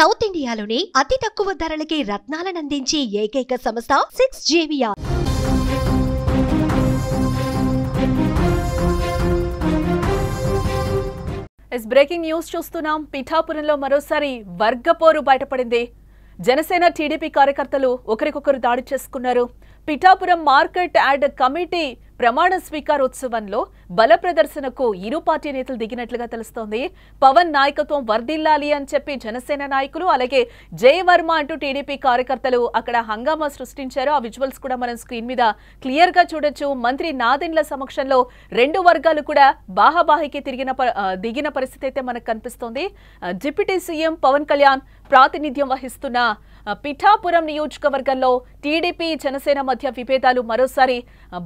South ఇండియాలోనే అతి తక్కువ ధరలకి రత్నాలనందించే ఏకైక సంస్థ 6JVR. బ్రేకింగ్ న్యూస్ చూస్తున్నాం. పిఠాపురంలో మరోసారి వర్గపోరు బయటపడింది. జనసేన టీడీపీ కార్యకర్తలు ఒకరికొకరు దాడి చేసుకున్నారు. పిఠాపురం మార్కెట్ యార్డ్ కమిటీ ప్రమాణ స్వీకారోత్సవంలో బల ప్రదర్శనకు ఇరు పార్టీ నేతలు దిగినట్లుగా తెలుస్తోంది. పవన్ నాయకత్వం వర్ధిల్లాలి అని చెప్పి జనసేన నాయకులు, అలాగే జై వర్మ అంటూ టీడీపీ కార్యకర్తలు అక్కడ హంగామా సృష్టించారు. ఆ విజువల్స్ కూడా మనం స్క్రీన్ మీద క్లియర్ గా చూడొచ్చు. మంత్రి నాదెండ్ల సమక్షంలో రెండు వర్గాలు కూడా బాహాబాహికి దిగిన పరిస్థితి అయితే మనకు కనిపిస్తోంది. డిప్యూటీ సీఎం పవన్ కళ్యాణ్ ప్రాతినిధ్యం వహిస్తున్న పిఠాపురం నియోజకవర్గంలో టీడీపీ జనసేన మధ్య విభేదాలు మరోసారి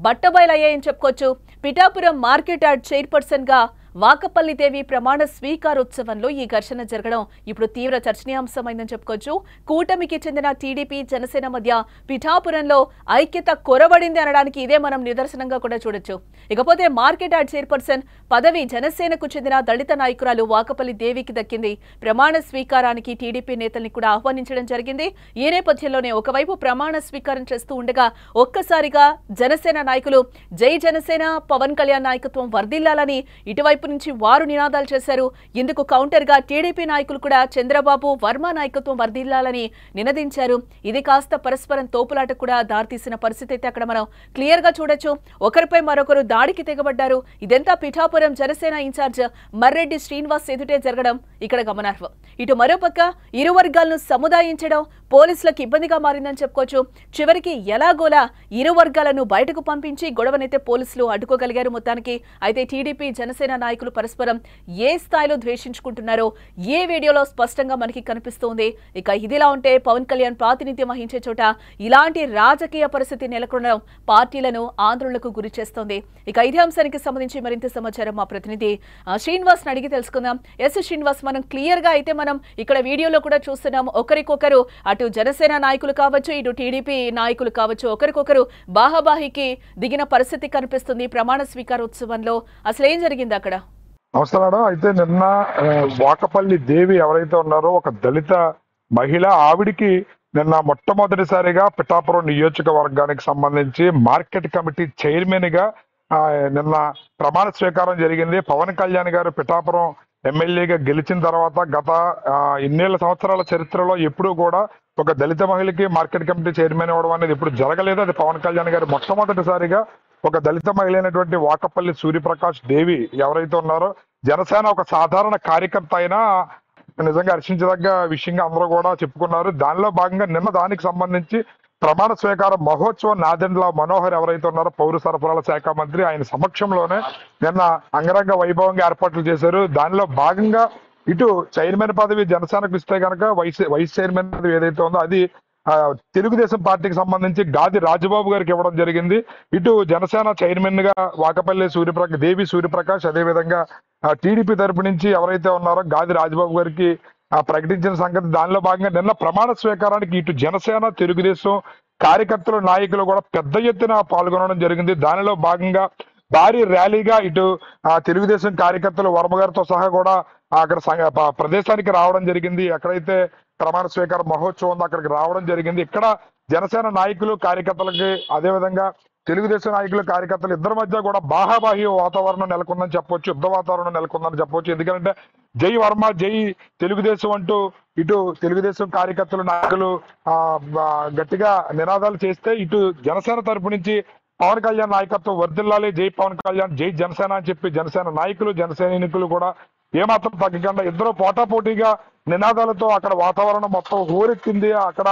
బట్టబయలయ్యాయని చెప్పుకోవచ్చు. పిఠాపురం మార్కెట్ యార్డ్ చైర్పర్సన్ గా వాకపల్లి దేవి ప్రమాణ స్వీకారోత్సవంలో ఈ ఘర్షణ జరగడం ఇప్పుడు తీవ్ర చర్చనీయాంశమైందని చెప్పుకోవచ్చు. కూటమికి చెందిన టీడీపీ జనసేన మధ్య పిఠాపురంలో ఐక్యత కొరబడింది అనడానికి ఇదే మనం నిదర్శనంగా కూడా చూడొచ్చు. ఇకపోతే మార్కెట్ యార్డ్ చైర్పర్సన్ పదవి జనసేనకు చెందిన దళిత నాయకురాలు వాకపల్లి దేవికి దక్కింది. ప్రమాణ స్వీకారానికి టీడీపీ నేతల్ని కూడా ఆహ్వానించడం జరిగింది. ఈ నేపథ్యంలోనే ఒకవైపు ప్రమాణ స్వీకారం చేస్తూ ఉండగా ఒక్కసారిగా జనసేన నాయకులు జై జనసేన, పవన్ కళ్యాణ్ నాయకత్వం వర్ధిల్లాలని ఇటువైపు నుంచి వారు నినాదాలు చేశారు. ఇందుకు కౌంటర్ గా టీడీపీ నాయకులు కూడా చంద్రబాబు, వర్మ నాయకత్వం వర్ధిల్లాలని నినదించారు. ఇది కాస్త పరస్పరం తోపులాట కూడా దారితీసిన పరిస్థితి అయితే అక్కడ మనం క్లియర్ గా చూడొచ్చు. ఒకరిపై మరొకరు దాడికి తెగబడ్డారు. ఇదంతా పిఠాపురం జనసేన ఇన్ఛార్జ్ మర్రెడ్డి శ్రీనివాస్ ఎదుటే జరగడం ఇక్కడ గమనార్హం. ఇటు మరోపక్క ఇరు వర్గాలను సముదాయించడం పోలీసులకు ఇబ్బందిగా మారిందని చెప్పుకోవచ్చు. చివరికి ఎలాగోలా ఇరు వర్గాలను బయటకు పంపించి గొడవనైతే పోలీసులు అడ్డుకోగలిగారు మొత్తానికి. అయితే టీడీపీ జనసేన నాయకులు పరస్పరం ఏ స్థాయిలో ద్వేషించుకుంటున్నారో ఏ వీడియోలో స్పష్టంగా మనకి కనిపిస్తోంది. ఇక ఇదిలా ఉంటే పవన్ కళ్యాణ్ ప్రాతినిధ్యం వహించే చోట ఇలాంటి రాజకీయ పరిస్థితి నెలకొనడం పార్టీలను ఆందోళనకు గురి చేస్తోంది. ఇక ఇదే అంశానికి సంబంధించి మరింత సమాచారం మా ప్రతినిధి శ్రీనివాస్ అడిగి తెలుసుకుందాం. ఎస్ శ్రీనివాస్, మనం క్లియర్ గా అయితే మనం ఇక్కడ వీడియోలో కూడా చూస్తున్నాం. ఒకరికొకరు అటు జనసేన నాయకులు కావచ్చు, ఇటు టీడీపీ నాయకులు కావచ్చు, ఒకరికొకరు బాహాబాహికి దిగిన పరిస్థితి కనిపిస్తుంది. ప్రమాణ స్వీకారోత్సవంలో అసలు ఏం జరిగింది అక్కడ? నమస్తే మేడం. అయితే నిన్న వాకపల్లి దేవి ఎవరైతే ఉన్నారో ఒక దళిత మహిళ, ఆవిడికి నిన్న మొట్టమొదటిసారిగా పిఠాపురం నియోజకవర్గానికి సంబంధించి మార్కెట్ కమిటీ చైర్మన్ గా నిన్న ప్రమాణ స్వీకారం జరిగింది. పవన్ కళ్యాణ్ గారు పిఠాపురం ఎమ్మెల్యేగా గెలిచిన తర్వాత గత ఇన్నేళ్ల సంవత్సరాల చరిత్రలో ఎప్పుడూ కూడా ఒక దళిత మహిళకి మార్కెట్ కమిటీ చైర్మన్ ఇవ్వడం అనేది ఎప్పుడు జరగలేదు. అది పవన్ కళ్యాణ్ గారు మొట్టమొదటిసారిగా ఒక దళిత మహిళ అయినటువంటి వాకపల్లి సూర్యప్రకాష్ దేవి ఎవరైతే ఉన్నారో జనసేన ఒక సాధారణ కార్యకర్త అయినా నిజంగా హర్షించదగ్గ విషయంగా అందరూ కూడా చెప్పుకున్నారు. దానిలో భాగంగా నిన్న దానికి సంబంధించి ప్రమాణ స్వీకారం మహోత్సవం నాదెండ్ల మనోహర్ ఎవరైతే ఉన్నారో పౌర సరఫరాల శాఖ మంత్రి, ఆయన సమక్షంలోనే నిన్న అంగరంగ వైభవంగా ఏర్పాట్లు చేశారు. దానిలో భాగంగా ఇటు చైర్మన్ పదవి జనసేనకు ఇస్తే కనుక వైస్ చైర్మన్ పదవి ఏదైతే ఉందో అది తెలుగుదేశం పార్టీకి సంబంధించి గాది రాజబాబు గారికి ఇవ్వడం జరిగింది. ఇటు జనసేన చైర్మన్ గా వాకపల్లి దేవి సూర్యప్రకాష్, అదేవిధంగా టీడీపీ తరపు నుంచి ఎవరైతే ఉన్నారో గాది రాజబాబు గారికి ప్రకటించిన సంగతి. దానిలో భాగంగా నిన్న ప్రమాణ స్వీకారానికి ఇటు జనసేన, తెలుగుదేశం కార్యకర్తలు, నాయకులు కూడా పెద్ద ఎత్తున పాల్గొనడం జరిగింది. దానిలో భాగంగా భారీ ర్యాలీగా ఇటు తెలుగుదేశం కార్యకర్తలు వర్మ గారితో సహా కూడా అక్కడ ప్రదేశానికి రావడం జరిగింది. ఎక్కడైతే ప్రమాణ స్వీకార మహోత్సవం ఉందో అక్కడికి రావడం జరిగింది. ఇక్కడ జనసేన నాయకులు కార్యకర్తలకి, అదేవిధంగా తెలుగుదేశం నాయకులు కార్యకర్తలు ఇద్దరి మధ్య కూడా బాహాబాహి వాతావరణం నెలకొందని చెప్పొచ్చు, యుద్ధ వాతావరణం నెలకొందని చెప్పొచ్చు. ఎందుకంటే జై వర్మ, జై తెలుగుదేశం అంటూ ఇటు తెలుగుదేశం కార్యకర్తలు, నాయకులు గట్టిగా నినాదాలు చేస్తే ఇటు జనసేన తరపు నుంచి పవన్ కళ్యాణ్ నాయకత్వం వర్ధిల్లాలి, జై పవన్ కళ్యాణ్, జై జనసేన అని చెప్పి జనసేన నాయకులు, జనసైనికులు కూడా ఏమాత్రం తగ్గకుండా ఇద్దరు పోటాపోటీగా నినాదాలతో అక్కడ వాతావరణం మొత్తం హోరెక్కింది. అక్కడ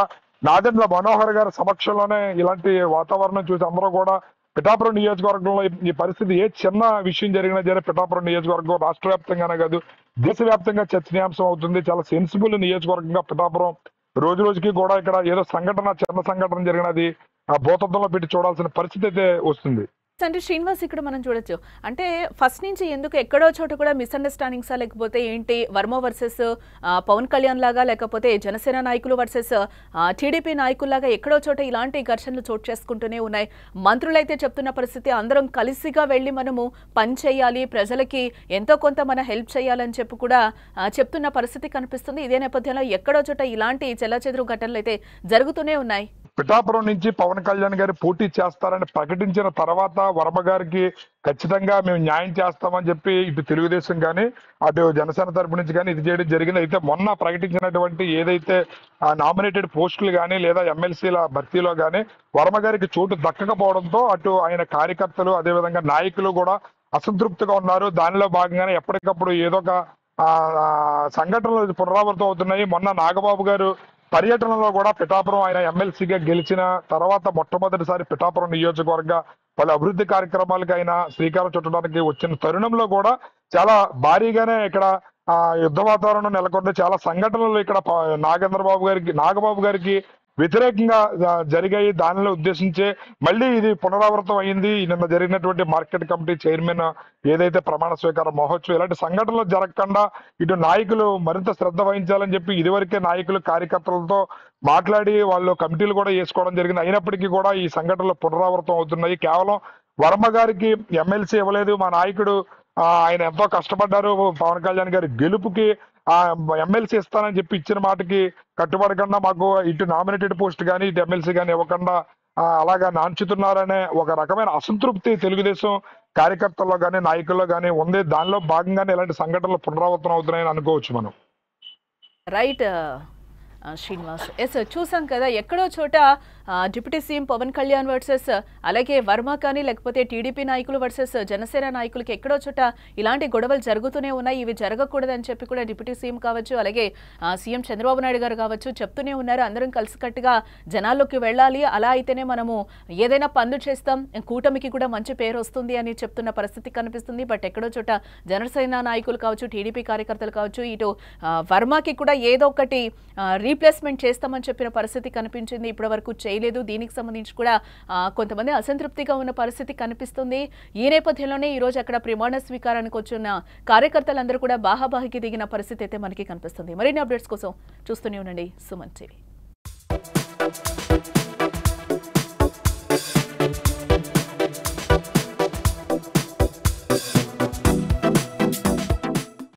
నాదెండ్ల మనోహర్ గారి సమక్షంలోనే ఇలాంటి వాతావరణం చూసి అందరూ కూడా పిఠాపురం నియోజకవర్గంలో ఈ పరిస్థితి ఏ చిన్న విషయం జరిగినా పిఠాపురం నియోజకవర్గం రాష్ట్ర వ్యాప్తంగానే కాదు దేశవ్యాప్తంగా చర్చనీయాంశం అవుతుంది. చాలా సెన్సిబుల్ నియోజకవర్గంగా పిఠాపురం రోజు రోజుకి కూడా ఇక్కడ ఏదో చిన్న సంఘటన జరిగినది భూతత్వంలో పెట్టి చూడాల్సిన పరిస్థితి అయితే వస్తుంది. అంటే శ్రీనివాస్ ఇక్కడ మనం చూడొచ్చు అంటే ఫస్ట్ నుంచి ఎందుకు ఎక్కడో చోట కూడా మిస్అండర్స్టాండింగ్సా లేకపోతే ఏంటి వర్మ వర్సెస్ పవన్ కళ్యాణ్ లాగా లేకపోతే జనసేన నాయకులు వర్సెస్ టీడీపీ నాయకుల్లాగా ఎక్కడో చోట ఇలాంటి ఘర్షణలు చోటు చేసుకుంటూనే ఉన్నాయి. మంత్రులైతే చెప్తున్న పరిస్థితి అందరం కలిసిగా వెళ్ళి మనము పని చేయాలి, ప్రజలకి ఎంతో కొంత మన హెల్ప్ చేయాలని చెప్పి కూడా చెప్తున్న పరిస్థితి కనిపిస్తుంది. ఇదే నేపథ్యంలో ఎక్కడో చోట ఇలాంటి చెల్లాచెదురు ఘటనలు అయితే జరుగుతూనే ఉన్నాయి. పిఠాపురం నుంచి పవన్ కళ్యాణ్ గారు పోటీ చేస్తారని ప్రకటించిన తర్వాత వర్మ గారికి ఖచ్చితంగా మేము న్యాయం చేస్తామని చెప్పి ఇటు తెలుగుదేశం కానీ అటు జనసేన తరపు నుంచి కానీ ఇది చేయడం జరిగింది. అయితే మొన్న ప్రకటించినటువంటి ఏదైతే నామినేటెడ్ పోస్టులు కానీ లేదా ఎమ్మెల్సీల భర్తీలో కానీ వర్మ గారికి చోటు దక్కకపోవడంతో అటు ఆయన కార్యకర్తలు అదేవిధంగా నాయకులు కూడా అసంతృప్తిగా ఉన్నారు. దానిలో భాగంగానే ఎప్పటికప్పుడు ఏదో ఒక సంఘటనలు పునరావృతం అవుతున్నాయి. మొన్న నాగబాబు గారు పర్యటనలో కూడా పిఠాపురం ఆయన ఎమ్మెల్సీగా గెలిచిన తర్వాత మొట్టమొదటిసారి పిఠాపురం నియోజకవర్గ పలు అభివృద్ధి కార్యక్రమాలకు ఆయన శ్రీకారం చుట్టడానికి వచ్చిన తరుణంలో కూడా చాలా భారీగానే ఇక్కడ యుద్ధ వాతావరణం నెలకొంది. చాలా సంఘటనలు ఇక్కడ నాగబాబు గారికి వ్యతిరేకంగా జరిగాయి. దానిలో ఉద్దేశించే మళ్ళీ ఇది పునరావృతం అయింది. నిన్న జరిగినటువంటి మార్కెట్ కమిటీ చైర్మన్ ఏదైతే ప్రమాణ స్వీకార మహోత్సవం ఇలాంటి సంఘటనలు జరగకుండా ఇటు నాయకులు మరింత శ్రద్ధ వహించాలని చెప్పి ఇదివరకే నాయకులు కార్యకర్తలతో మాట్లాడి వాళ్ళు కమిటీలు కూడా వేసుకోవడం జరిగింది. అయినప్పటికీ కూడా ఈ సంఘటనలు పునరావృతం అవుతున్నాయి. కేవలం వర్మ గారికి ఎమ్మెల్సీ ఇవ్వలేదు, మా నాయకుడు ఆయన ఎంతో కష్టపడ్డారు, పవన్ కళ్యాణ్ గారి గెలుపుకి ఎమ్మెల్సీ ఇస్తానని చెప్పి ఇచ్చిన మాటకి కట్టుబడకుండా మాకు ఇటు నామినేటెడ్ పోస్ట్ కానీ ఇటు ఎమ్మెల్సీ కానీ ఇవ్వకుండా అలాగా నాంచుతున్నారనే ఒక రకమైన అసంతృప్తి తెలుగుదేశం కార్యకర్తల్లో కానీ నాయకుల్లో కానీ ఉంది. దానిలో భాగంగానే ఇలాంటి సంఘటనలు పునరావృతం అవుతున్నాయని అనుకోవచ్చు మనం. రైట్ శ్రీనివాస్, ఎస్ చూసాం కదా ఎక్కడో చోట deputy CM Pawan Kalyan versus అలాగే వర్మ కానీ లేకపోతే టీడీపీ నాయకులు వర్సెస్ జనసేన నాయకులకి ఎక్కడో చోట ఇలాంటి గొడవలు జరుగుతూనే ఉన్నాయి. ఇవి జరగకూడదని చెప్పి కూడా డిప్యూటీ సీఎం కావచ్చు అలాగే సీఎం చంద్రబాబు నాయుడు గారు కావచ్చు చెప్తూనే ఉన్నారు. అందరం కలిసికట్టుగా జనాల్లోకి వెళ్ళాలి, అలా అయితేనే మనము ఏదైనా పనులు చేస్తాం, కూటమికి కూడా మంచి పేరు వస్తుంది అని చెప్తున్న పరిస్థితి కనిపిస్తుంది. బట్ ఎక్కడో చోట జనసేన నాయకులు కావచ్చు టీడీపీ కార్యకర్తలు కావచ్చు ఇటు వర్మకి కూడా ఏదో ఒకటి రీప్లేస్మెంట్ చేస్తామని చెప్పిన పరిస్థితి కనిపించింది. ఇప్పటి వరకు చేయలేదు. దీనికి సంబంధించి కూడా కొంతమంది అసంతృప్తిగా ఉన్న పరిస్థితి కనిపిస్తుంది. ఈ నేపథ్యంలోనే ఈ రోజు అక్కడ ప్రమాణ స్వీకారానికి వచ్చిన కార్యకర్తలందరూ కూడా బాహాబాహికి దిగిన పరిస్థితి అయితే మనకి కనిపిస్తుంది. మరిన్ని అప్డేట్స్ కోసం చూస్తూనే ఉండండి సుమన్ టీవీ.